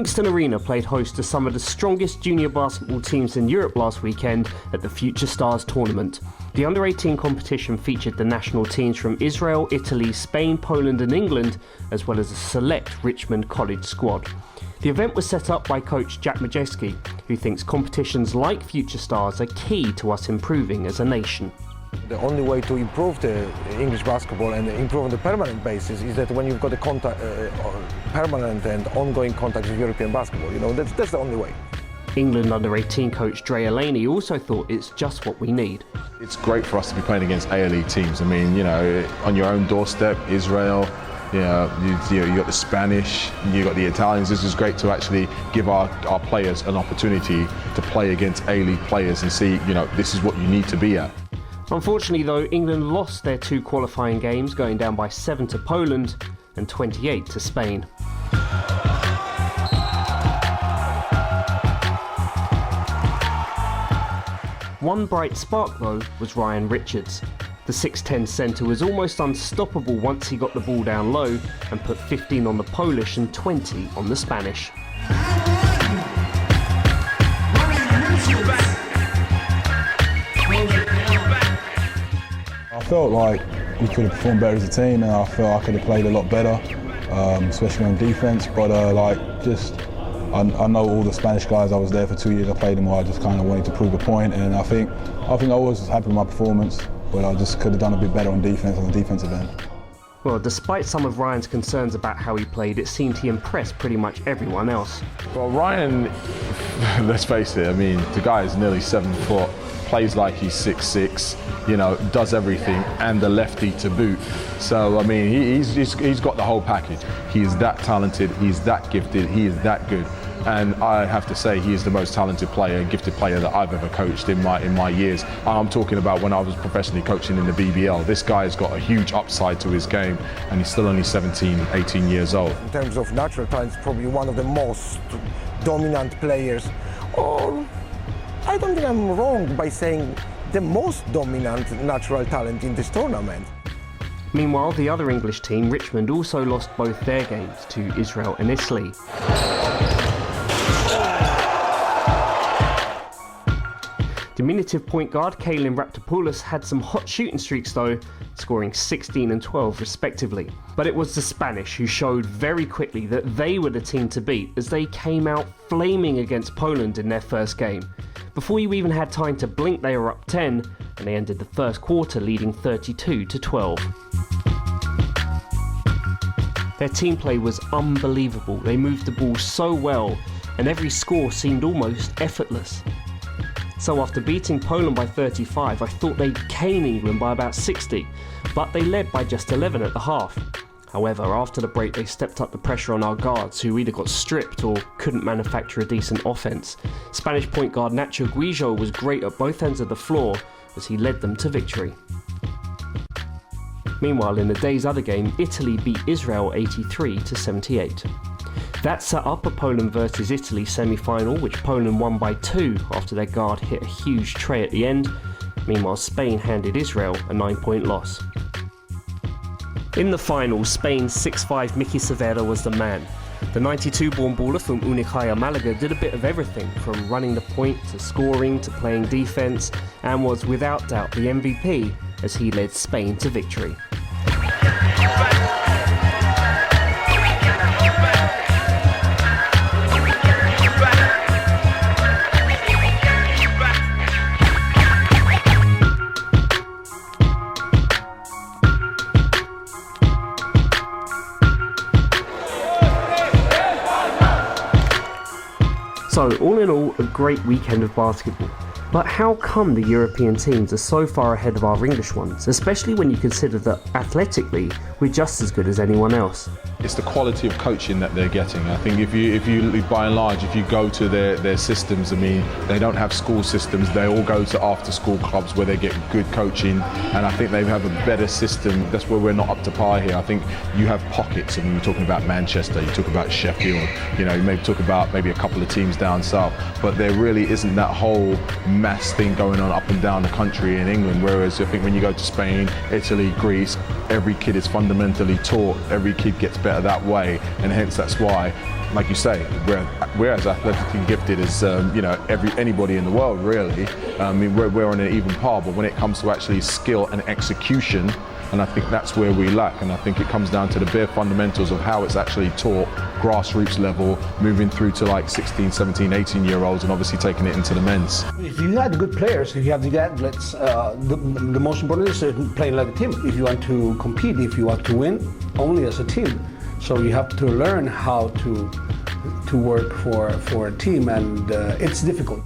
Kingston Arena played host to some of the strongest junior basketball teams in Europe last weekend at the Future Stars tournament. The under-18 competition featured the national teams from Israel, Italy, Spain, Poland and England, as well as a select Richmond College squad. The event was set up by coach Jack Majewski, who thinks competitions like Future Stars are key to us improving as a nation. The only way to improve the English basketball and improve on the permanent basis is that when you've got a permanent and ongoing contact with European basketball, that's the only way. England under-18 coach Drea Laney also thought it's just what we need. It's great for us to be playing against A-League teams. I mean, on your own doorstep, Israel, you got the Spanish, you got the Italians. This is great to actually give our players an opportunity to play against A-League players and see, this is what you need to be at. Unfortunately though, England lost their 2 qualifying games, going down by 7 to Poland and 28 to Spain. One bright spark though was Ryan Richards. The 6'10" centre was almost unstoppable once he got the ball down low and put 15 on the Polish and 20 on the Spanish. I felt like we could have performed better as a team, and I felt I could have played a lot better, especially on defence. But I know all the Spanish guys. I was there for 2 years. I played them all. I just kind of wanted to prove a point, and I think I was happy with my performance, but I just could have done a bit better on defence, on the defensive end. Well, despite some of Ryan's concerns about how he played, it seemed he impressed pretty much everyone else. Well, Ryan, let's face it, the guy is nearly 7 foot, plays like he's 6'6", does everything, and the lefty to boot. So, he's got the whole package. He is that talented, he's that gifted, he is that good. And I have to say he is the most talented player and gifted player that I've ever coached in my years. I'm talking about when I was professionally coaching in the BBL. This guy's got a huge upside to his game, and he's still only 17, 18 years old. In terms of natural talent, probably one of the most dominant players. Or I don't think I'm wrong by saying the most dominant natural talent in this tournament. Meanwhile, the other English team, Richmond, also lost both their games to Israel and Italy. Diminutive point guard Kalin Raptopoulos had some hot shooting streaks though, scoring 16 and 12 respectively. But it was the Spanish who showed very quickly that they were the team to beat as they came out flaming against Poland in their first game. Before you even had time to blink, they were up 10 and they ended the first quarter leading 32 to 12. Their team play was unbelievable. They moved the ball so well and every score seemed almost effortless. So after beating Poland by 35, I thought they'd cane England by about 60, but they led by just 11 at the half. However, after the break they stepped up the pressure on our guards, who either got stripped or couldn't manufacture a decent offense. Spanish point guard Nacho Guijo was great at both ends of the floor as he led them to victory. Meanwhile, in the day's other game, Italy beat Israel 83 to 78. That set up a Poland versus Italy semi-final, which Poland won by 2 after their guard hit a huge tray at the end. Meanwhile, Spain handed Israel a 9-point loss. In the final, Spain's 6'5" Mickey Severa was the man. The 92-born baller from Unicaja Malaga did a bit of everything, from running the point to scoring to playing defence, and was without doubt the MVP as he led Spain to victory. So, all in all, a great weekend of basketball. But how come the European teams are so far ahead of our English ones, especially when you consider that athletically we're just as good as anyone else? It's the quality of coaching that they're getting. I think if you by and large, if you go to their systems, they don't have school systems. They all go to after-school clubs where they get good coaching, and I think they have a better system. That's where we're not up to par here. I think you have pockets. We're talking about Manchester, you talk about Sheffield, you may talk about maybe a couple of teams down south, but there really isn't that whole mass thing going on up and down the country in England. Whereas I think when you go to Spain, Italy, Greece, every kid is fundamentally taught, every kid gets better that way, and hence that's why, like you say, we're as athletically gifted as anybody in the world, really. I mean, we're on an even par, but when it comes to actually skill and execution, and I think that's where we lack, and I think it comes down to the bare fundamentals of how it's actually taught, grassroots level, moving through to like 16, 17, 18-year-olds, and obviously taking it into the men's. If you had good players, if you have the athletes, the most important is playing like a team. If you want to compete, if you want to win, only as a team. So you have to learn how to work for a team, and it's difficult.